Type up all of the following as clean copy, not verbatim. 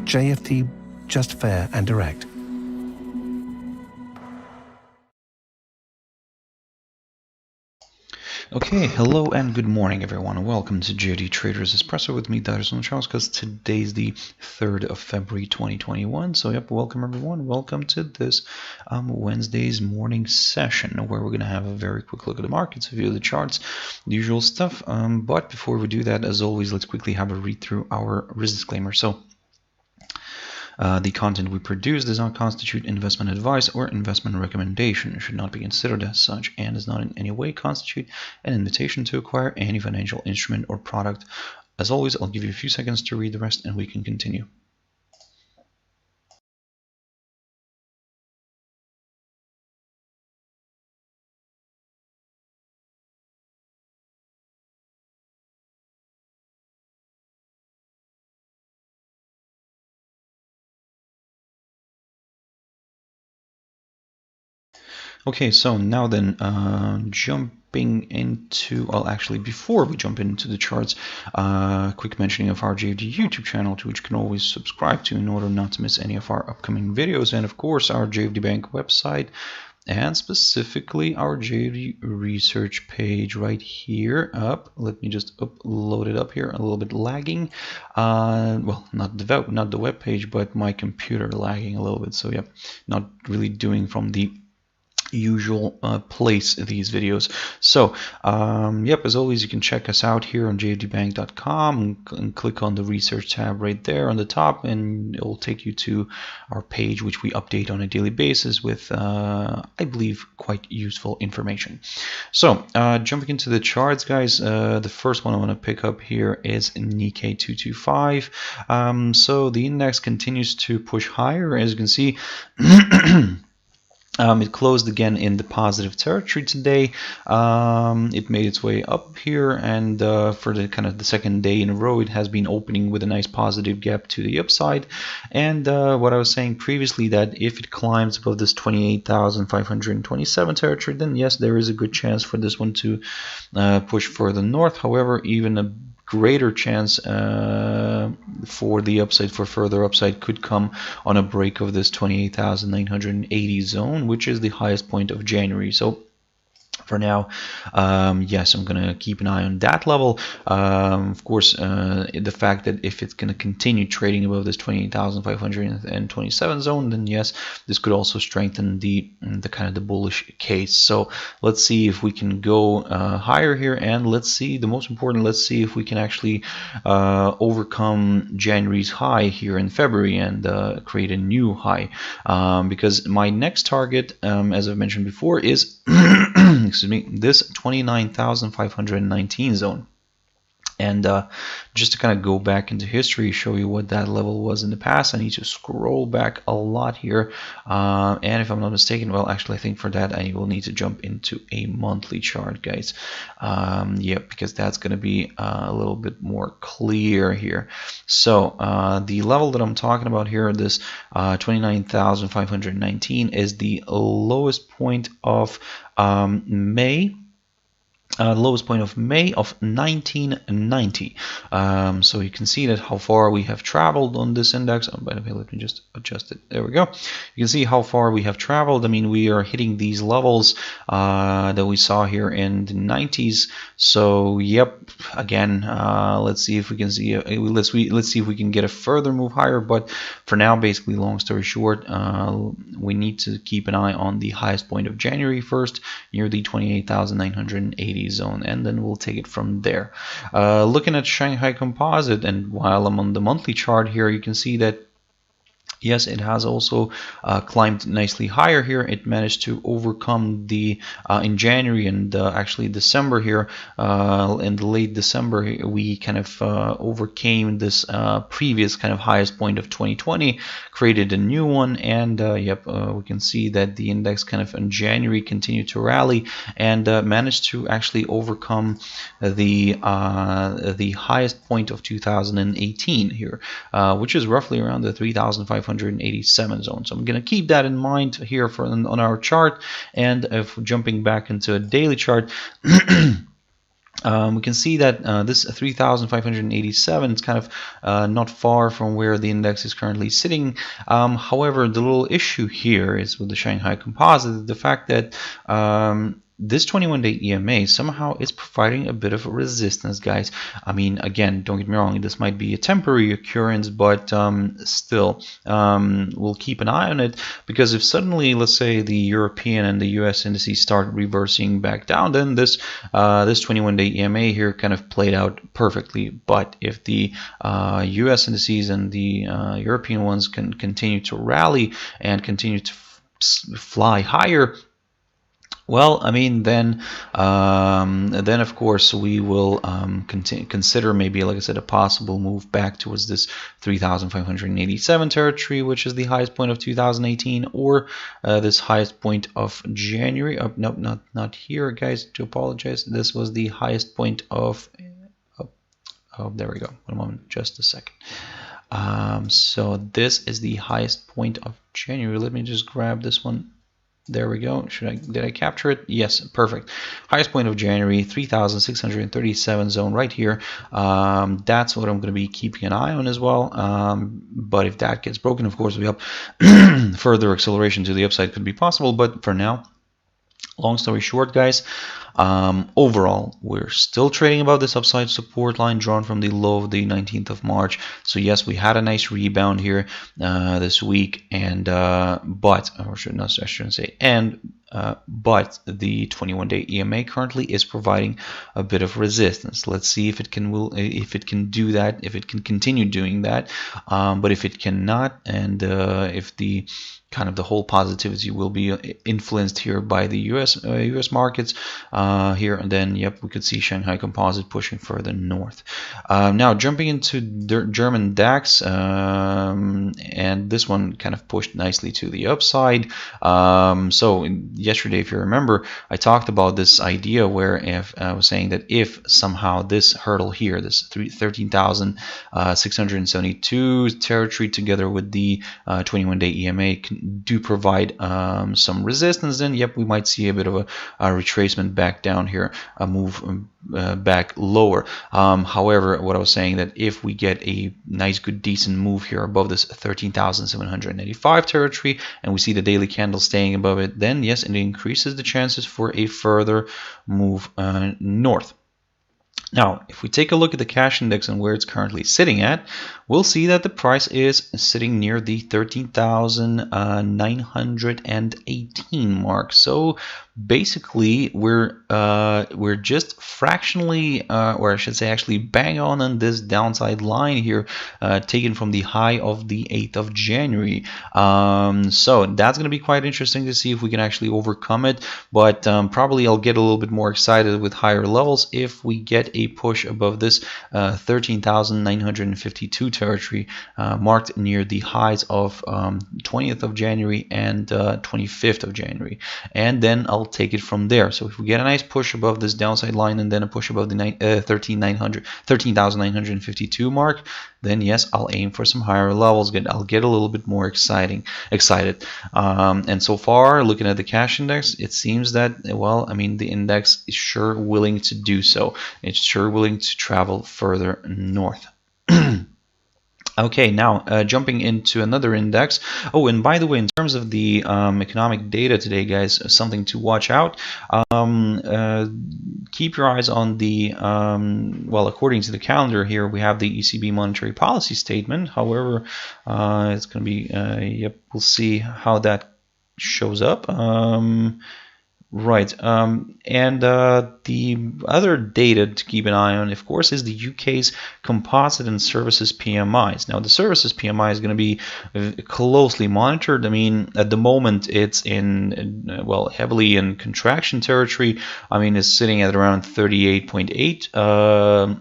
JFD, just fair and direct. Okay, hello and good morning everyone. Welcome to JFD Traders Espresso with me, Darius Anucauskas. Today's the 3rd of February 2021. So yep, welcome everyone. Welcome to this Wednesday's morning session where we're going to have a very quick look at the markets, view the charts, the usual stuff. But before we do that, as always, let's quickly have a read through our risk disclaimer. So the content we produce does not constitute investment advice or investment recommendation. It should not be considered as such and does not in any way constitute an invitation to acquire any financial instrument or product. As always, I'll give you a few seconds to read the rest and we can continue. Okay, so now then, jumping into, well, actually, before we jump into the charts, quick mentioning of our JFD YouTube channel, to which you can always subscribe to in order not to miss any of our upcoming videos, and of course, our JFD Bank website, and specifically our JFD research page right here up. Let me just load it up here, a little bit lagging. Well, not the web page, but my computer lagging a little bit. So yeah, not really doing from the usual place these videos. So yep, as always, you can check us out here on jfdbank.com and click on the research tab right there on the top, and it will take you to our page, which we update on a daily basis with I believe quite useful information. So jumping into the charts, guys, the first one I want to pick up here is Nikkei 225. So the index continues to push higher, as you can see. It closed again in the positive territory today. It made its way up here, and for the kind of the second day in a row, it has been opening with a nice positive gap to the upside. And what I was saying previously, that if it climbs above this 28,527 territory, then yes, there is a good chance for this one to push further north. However, even a greater chance for the upside, for further upside, could come on a break of this 28,980 zone, which is the highest point of January. So for now, yes, I'm going to keep an eye on that level. Of course, the fact that if it's going to continue trading above this 28,527 zone, then yes, this could also strengthen the kind of the bullish case. So let's see if we can go higher here, and let's see, the most important, let's see if we can actually overcome January's high here in February and create a new high. Because my next target, as I've mentioned before, is excuse me, this 29,519 zone. And just to kind of go back into history, show you what that level was in the past, I need to scroll back a lot here. And if I'm not mistaken, well, actually, I think for that, I will need to jump into a monthly chart, guys. Yeah, because that's going to be a little bit more clear here. So the level that I'm talking about here, this 29,519, is the lowest point of May. The lowest point of May of 1990. So you can see that how far we have traveled on this index. Oh, by the way, let me just adjust it. There we go. You can see how far we have traveled. I mean, we are hitting these levels that we saw here in the 90s. So yep, again, let's see if we can see. Let's see if we can get a further move higher. But for now, basically, long story short, we need to keep an eye on the highest point of January 1st, near the 28,980 zone, and then we'll take it from there. Looking at Shanghai Composite, and while I'm on the monthly chart here, you can see that yes, it has also climbed nicely higher here. It managed to overcome the in January and actually December here. In the late December, we kind of overcame this previous kind of highest point of 2020, created a new one, and yep, we can see that the index kind of in January continued to rally and managed to actually overcome the highest point of 2018 here, which is roughly around the 3,587 zone. So I'm going to keep that in mind here for on our chart. And if jumping back into a daily chart, We can see that this 3,587 is kind of not far from where the index is currently sitting. However, the little issue here is with the Shanghai Composite, the fact that this 21-day EMA somehow is providing a bit of a resistance, guys. I mean, again, don't get me wrong, this might be a temporary occurrence, but still, we'll keep an eye on it, because if suddenly, let's say, the European and the US indices start reversing back down, then this 21-day EMA here kind of played out perfectly. But if the US indices and the European ones can continue to rally and continue to fly higher, well, I mean, then of course we will consider maybe, like I said, a possible move back towards this 3,587 territory, which is the highest point of 2018, or this highest point of January. Oh, no, not here, guys. To apologize. This was the highest point of. Oh, there we go. One moment, just a second. So this is the highest point of January. Let me just grab this one. There we go. Did I capture it? Yes, perfect. Highest point of January, 3,637 zone right here. That's what I'm going to be keeping an eye on as well. But if that gets broken, of course, we have further acceleration to the upside could be possible. But for now, long story short, guys, overall, we're still trading above this upside support line drawn from the low of the 19th of March. So yes, we had a nice rebound here this week, and but the 21-day EMA currently is providing a bit of resistance. Let's see if it can do that, if it can continue doing that. But if it cannot, and if the kind of the whole positivity will be influenced here by the US markets here, and then yep, we could see Shanghai Composite pushing further north. Now jumping into German DAX, and this one kind of pushed nicely to the upside. So yesterday, if you remember, I talked about this idea where if I was saying that if somehow this hurdle here, this 13,672 territory, together with the 21-day EMA do provide some resistance, then yep, we might see a bit of a retracement back down here, a move back lower. However, what I was saying, that if we get a nice, good, decent move here above this 13,785 territory, and we see the daily candle staying above it, then yes, it increases the chances for a further move north. Now, if we take a look at the cash index and where it's currently sitting at, we'll see that the price is sitting near the 13,918 mark. So basically, we're just fractionally, or I should say, actually bang on this downside line here, taken from the high of the 8th of January. So that's going to be quite interesting to see if we can actually overcome it. But probably I'll get a little bit more excited with higher levels if we get a push above this 13,952 territory, marked near the highs of 20th of January and 25th of January, and then I'll take it from there. So if we get a nice push above this downside line and then a push above the 13,952 mark, then yes, I'll aim for some higher levels. I'll get a little bit more excited. And so far, looking at the cash index, it seems that, well, I mean, the index is sure willing to do so. It's sure willing to travel further north. Okay, now jumping into another index. Oh, and by the way, in terms of the economic data today, guys, something to watch out. Keep your eyes on the, well, according to the calendar here, we have the ECB monetary policy statement. However, it's going to be, yep, we'll see how that shows up. Right, and the other data to keep an eye on, of course, is the UK's composite and services PMIs. Now, the services PMI is going to be closely monitored. I mean, at the moment, it's in, well, heavily in contraction territory. I mean, it's sitting at around 38.8.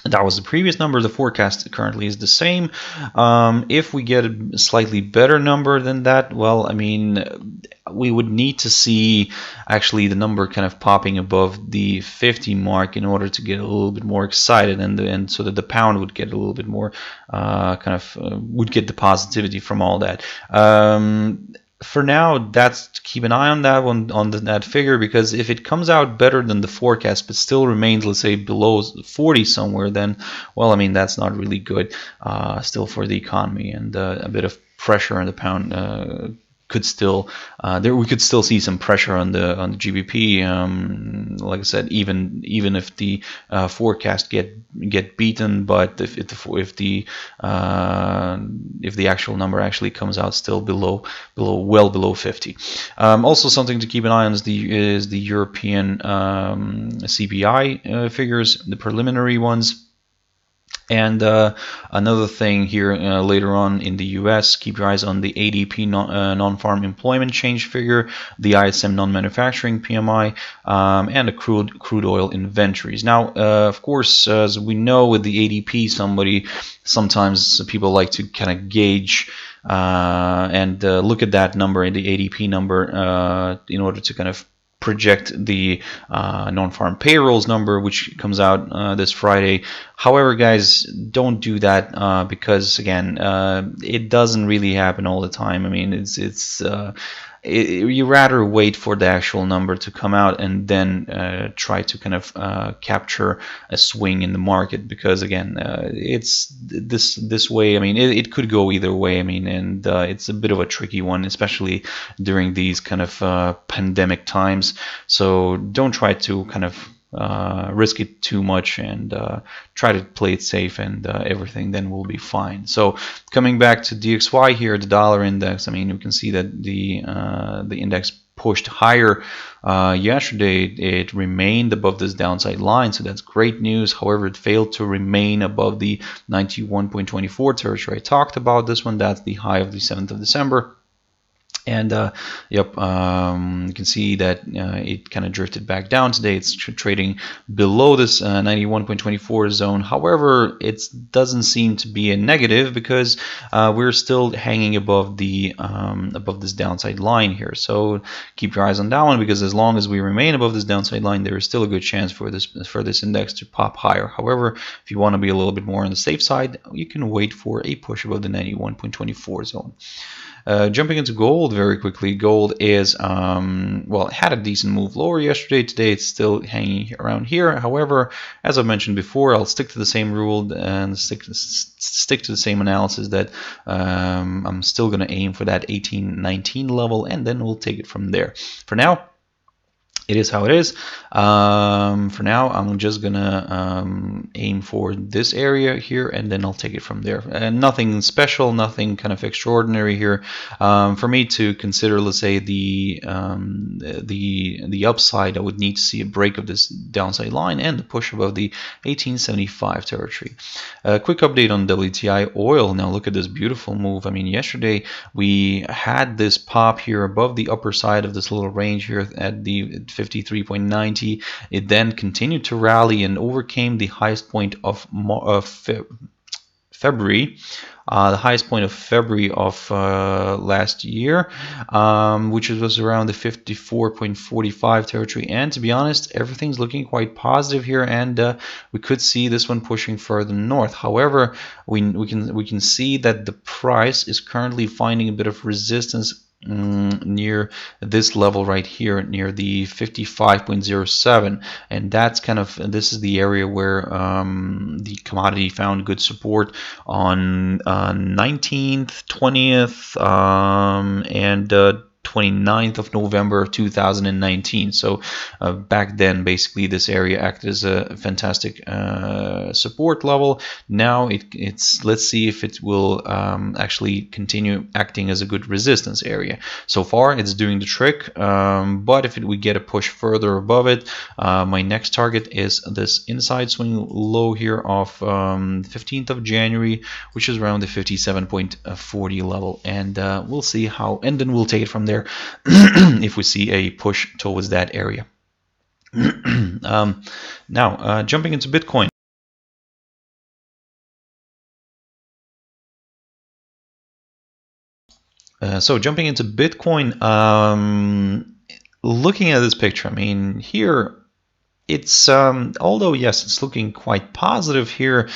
That was the previous number. The forecast currently is the same. If we get a slightly better number than that, well, I mean, we would need to see actually the number kind of popping above the 50 mark in order to get a little bit more excited, and so that the pound would get a little bit more would get the positivity from all that. for now, that's keep an eye on that one, on that figure, because if it comes out better than the forecast but still remains, let's say, below 40 somewhere, then, well, I mean, that's not really good still for the economy, and a bit of pressure on the pound could still we could still see some pressure on the GBP. Like I said, even if the forecast get beaten, but if the actual number actually comes out still well below 50. Also, something to keep an eye on is the European CPI figures, the preliminary ones. And another thing here later on in the US, keep your eyes on the ADP non-farm employment change figure, the ISM non-manufacturing PMI, and the crude oil inventories. Now, of course, as we know with the ADP, sometimes people like to kind of gauge and look at that number, the ADP number, in order to kind of project the non-farm payrolls number, which comes out this Friday. However, guys, don't do that because, again, it doesn't really happen all the time. I mean, you rather wait for the actual number to come out and then try to kind of capture a swing in the market, because, again, it's this way. I mean, it could go either way. I mean, and it's a bit of a tricky one, especially during these kind of pandemic times. So don't try to kind of risk it too much, and try to play it safe, and everything then will be fine. So coming back to DXY here, the dollar index, I mean, you can see that the index pushed higher yesterday. It remained above this downside line, so that's great news. However, it failed to remain above the 91.24 territory. I talked about this one. That's the high of the 7th of December. And you can see that it kind of drifted back down today. It's trading below this 91.24 zone. However, it doesn't seem to be a negative, because we're still hanging above the above this downside line here. So keep your eyes on that one, because as long as we remain above this downside line, there is still a good chance for this index to pop higher. However, if you want to be a little bit more on the safe side, you can wait for a push above the 91.24 zone. Jumping into gold very quickly, gold is, well, it had a decent move lower yesterday. Today it's still hanging around here. However, as I mentioned before, I'll stick to the same rule and stick to the same analysis, that I'm still going to aim for that 1819 level, and then we'll take it from there. For now, it is how it is. For now, I'm just gonna aim for this area here, and then I'll take it from there. Nothing special, nothing kind of extraordinary here. For me to consider, let's say, the upside, I would need to see a break of this downside line and the push above the 1875 territory. Quick update on WTI oil. Now look at this beautiful move. I mean, yesterday we had this pop here above the upper side of this little range here at the 53.90. It then continued to rally and overcame the highest point of February, the highest point of February of last year, which was around the 54.45 territory. And to be honest, everything's looking quite positive here, and we could see this one pushing further north. However, we can see that the price is currently finding a bit of resistance near this level right here, near the 55.07, and that's kind of, this is the area where the commodity found good support on 19th, 20th, and 29th of November 2019. So back then, basically, this area acted as a fantastic support level. Now let's see if it will actually continue acting as a good resistance area. So far, it's doing the trick, but if we get a push further above it, my next target is this inside swing low here of 15th of January, which is around the 57.40 level, and we'll see how, and then we'll take it from there if we see a push towards that area. Now, jumping into Bitcoin. So jumping into Bitcoin, looking at this picture, I mean, here it's, although yes, it's looking quite positive here,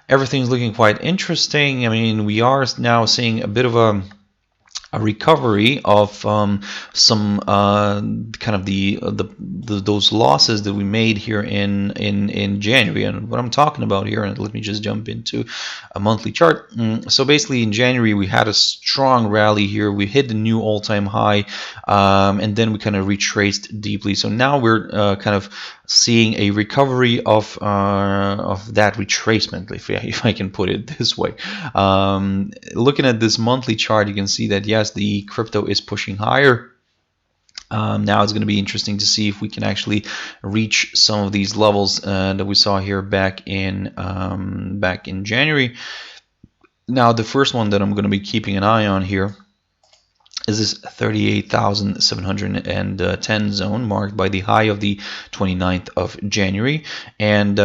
everything's looking quite interesting. I mean, we are now seeing a bit of a a recovery of some kind of those losses that we made here in January. And what I'm talking about here, and let me just jump into a monthly chart. So basically in January we had a strong rally here. We hit the new all-time high, and then we kind of retraced deeply. So now we're kind of seeing a recovery of that retracement, if I can put it this way. Looking at this monthly chart, you can see that yes, the crypto is pushing higher. Now it's going to be interesting to see if we can actually reach some of these levels that we saw here back in January. Now the first one that I'm going to be keeping an eye on here is this 38,710 zone marked by the high of the 29th of January. And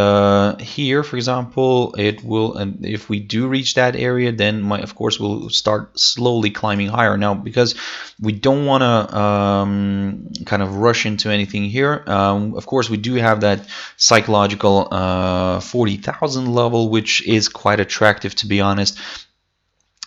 here, for example, it will, and if we do reach that area, then of course we'll start slowly climbing higher. Now, because we don't want to kind of rush into anything here, of course we do have that psychological 40,000 level, which is quite attractive, to be honest.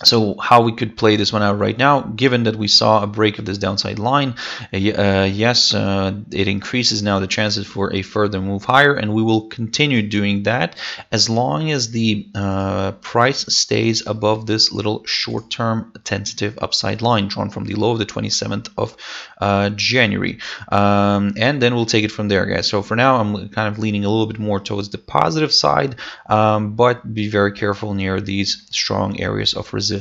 So how we could play this one out right now, given that we saw a break of this downside line, yes, it increases now the chances for a further move higher, and we will continue doing that as long as the price stays above this little short-term tentative upside line drawn from the low of the 27th of January. And then we'll take it from there, guys. So for now, I'm kind of leaning a little bit more towards the positive side, but be very careful near these strong areas of resistance.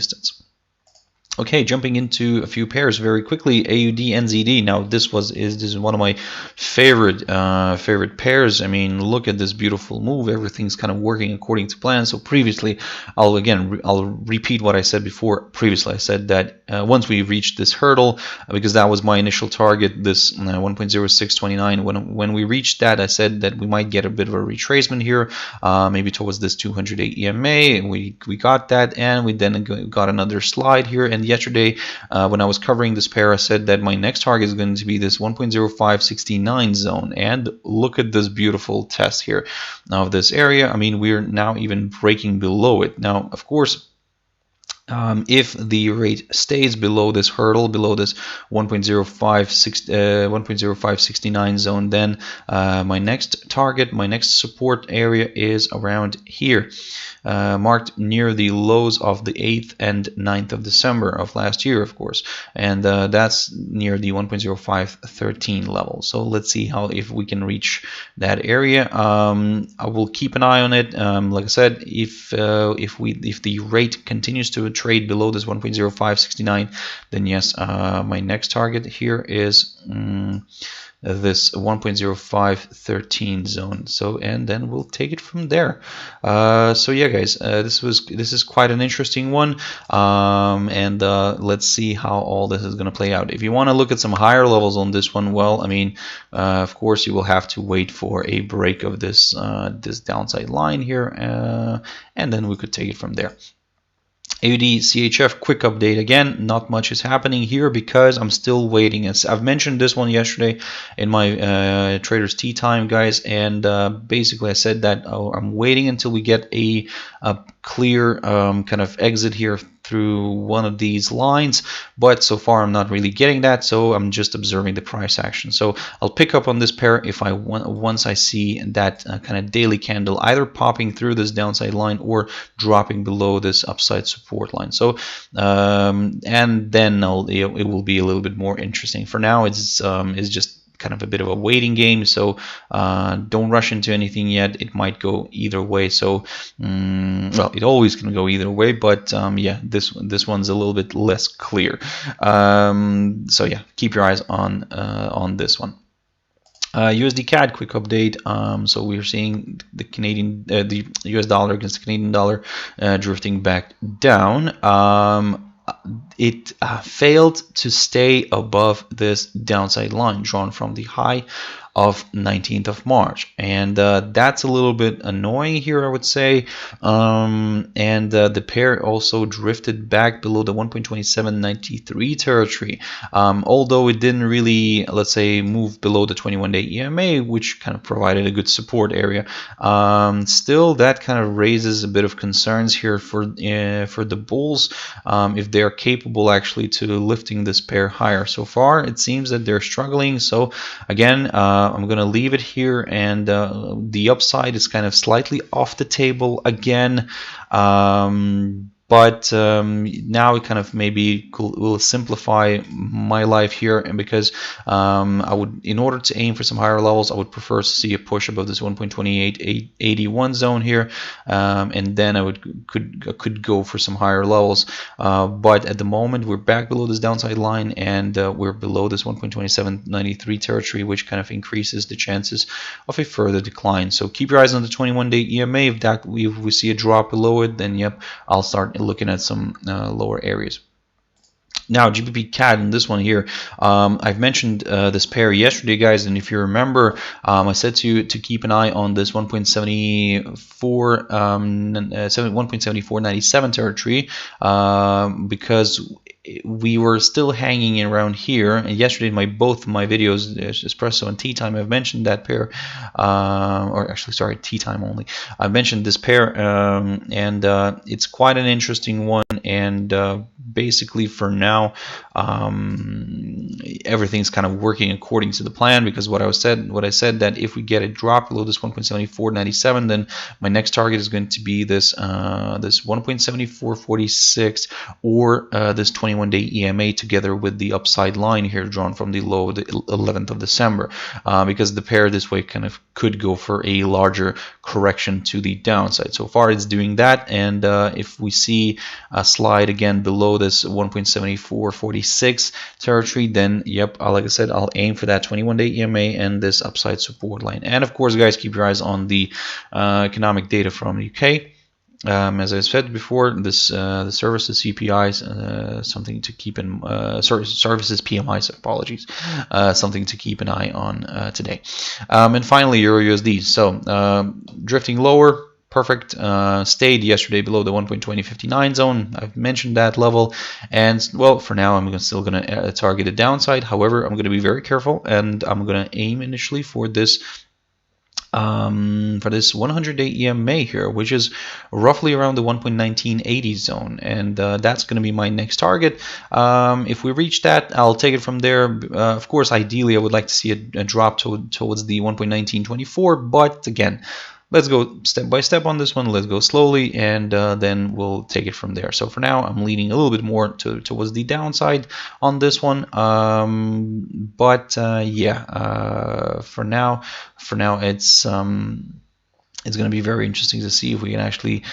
Okay, jumping into a few pairs very quickly. AUD, NZD. Now this is one of my favorite pairs. I mean, look at this beautiful move. Everything's kind of working according to plan. So previously, I'll repeat what I said before. Previously, I said that once we reached this hurdle, because that was my initial target, this 1.0629. When we reached that, I said that we might get a bit of a retracement here, maybe towards this 208 EMA, and we got that, and we then got another slide here. And yesterday, when I was covering this pair, I said that my next target is going to be this 1.0569 zone. And look at this beautiful test here now of this area. I mean, we're now even breaking below it. Now, of course, if the rate stays below this hurdle, below this 1.0569 zone, then my next target, my next support area is around here, marked near the lows of the 8th and 9th of December of last year, of course, and that's near the 1.0513 level. So let's see if we can reach that area. I will keep an eye on it. Like I said, if the rate continues to trade below this 1.0569, then yes, my next target here is this 1.0513 zone. So, and then we'll take it from there. So yeah, guys, this is quite an interesting one, and let's see how all this is going to play out. If you want to look at some higher levels on this one, well, I mean, of course you will have to wait for a break of this this downside line here, and then we could take it from there. AUD CHF quick update. Again, not much is happening here because I'm still waiting. As I've mentioned this one yesterday in my Traders Tea Time, guys, and basically I said that I'm waiting until we get a clear kind of exit here through one of these lines, but so far I'm not really getting that, so I'm just observing the price action. So I'll pick up on this pair if I once I see that kind of daily candle either popping through this downside line or dropping below this upside support line. So and then it will be a little bit more interesting. For now, it's just kind of a bit of a waiting game, so don't rush into anything yet. It might go either way, so well, it always can go either way, but yeah, this one's a little bit less clear. So yeah, keep your eyes on this one. USD CAD quick update. So we're seeing the the US dollar against the Canadian dollar drifting back down. It failed to stay above this downside line drawn from the high of 19th of March, and that's a little bit annoying here, I would say. And the pair also drifted back below the 1.2793 territory, although it didn't really, let's say, move below the 21-day EMA, which kind of provided a good support area. Still, that kind of raises a bit of concerns here for the bulls, if they're capable actually to lifting this pair higher. So far, it seems that they're struggling. So again, I'm going to leave it here, and the upside is kind of slightly off the table again. But now it kind of maybe will simplify my life here, and because I would, in order to aim for some higher levels, I would prefer to see a push above this 1.2881 zone here, and then I could go for some higher levels. But at the moment, we're back below this downside line, and we're below this 1.2793 territory, which kind of increases the chances of a further decline. So keep your eyes on the 21-day EMA. If we see a drop below it, then yep, I'll start looking at some lower areas. Now, GBP CAD in this one here, I've mentioned this pair yesterday, guys, and if you remember, I said to you to keep an eye on this 1.7497 territory, because we were still hanging around here. And yesterday in both my videos, Espresso and Tea Time, I've mentioned that pair, or actually, sorry, Tea Time only. I mentioned this pair, and it's quite an interesting one. And basically, for now, everything's kind of working according to the plan, because what I said that if we get a drop below this 1.7497, then my next target is going to be this 1.7446 or this 21-day EMA, together with the upside line here drawn from the low, the 11th of December, because the pair this way kind of could go for a larger correction to the downside. So far, it's doing that, and if we see a slide again below this 1.7446 territory, then yep, like I said, I'll aim for that 21-day EMA and this upside support line. And of course, guys, keep your eyes on the economic data from the UK. As I said before, this the services CPIs, something to keep in services PMIs, apologies, something to keep an eye on today. And finally, EURUSD. So drifting lower. Perfect. Stayed yesterday below the 1.2059 zone. I've mentioned that level, and well, for now I'm still going to target a downside. However, I'm going to be very careful, and I'm going to aim initially for this 100-day EMA here, which is roughly around the 1.1980 zone, and that's going to be my next target. If we reach that, I'll take it from there. Of course, ideally, I would like to see a drop towards the 1.1924, but again, let's go step by step on this one. Let's go slowly, and then we'll take it from there. So for now, I'm leaning a little bit more towards the downside on this one. But yeah, for now, it's going to be very interesting to see if we can actually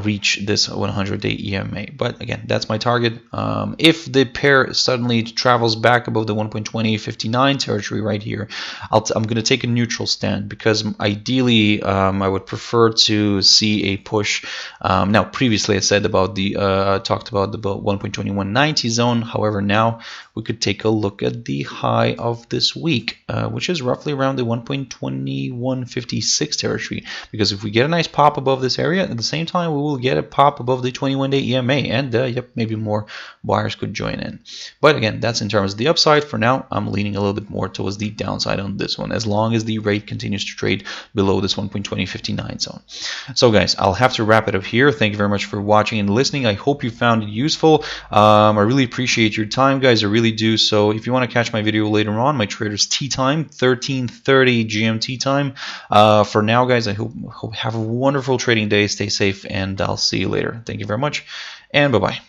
reach this 100-day EMA. But again, that's my target. If the pair suddenly travels back above the 1.2059 territory right here, I'm going to take a neutral stand, because ideally I would prefer to see a push. Now, previously I said about talked about the 1.2190 zone. However, now we could take a look at the high of this week, which is roughly around the 1.2156 territory. Because if we get a nice pop above this area, at the same time we will get a pop above the 21-day EMA, and yep, maybe more buyers could join in. But again, that's in terms of the upside. For now, I'm leaning a little bit more towards the downside on this one, as long as the rate continues to trade below this 1.2059 zone. So guys, I'll have to wrap it up here. Thank you very much for watching and listening. I hope you found it useful. I really appreciate your time, guys. I really do. So if you want to catch my video later on, my trader's tea time, 13:30 GMT time. For now, guys, I hope have a wonderful trading day. Stay safe, and I'll see you later. Thank you very much, and bye-bye.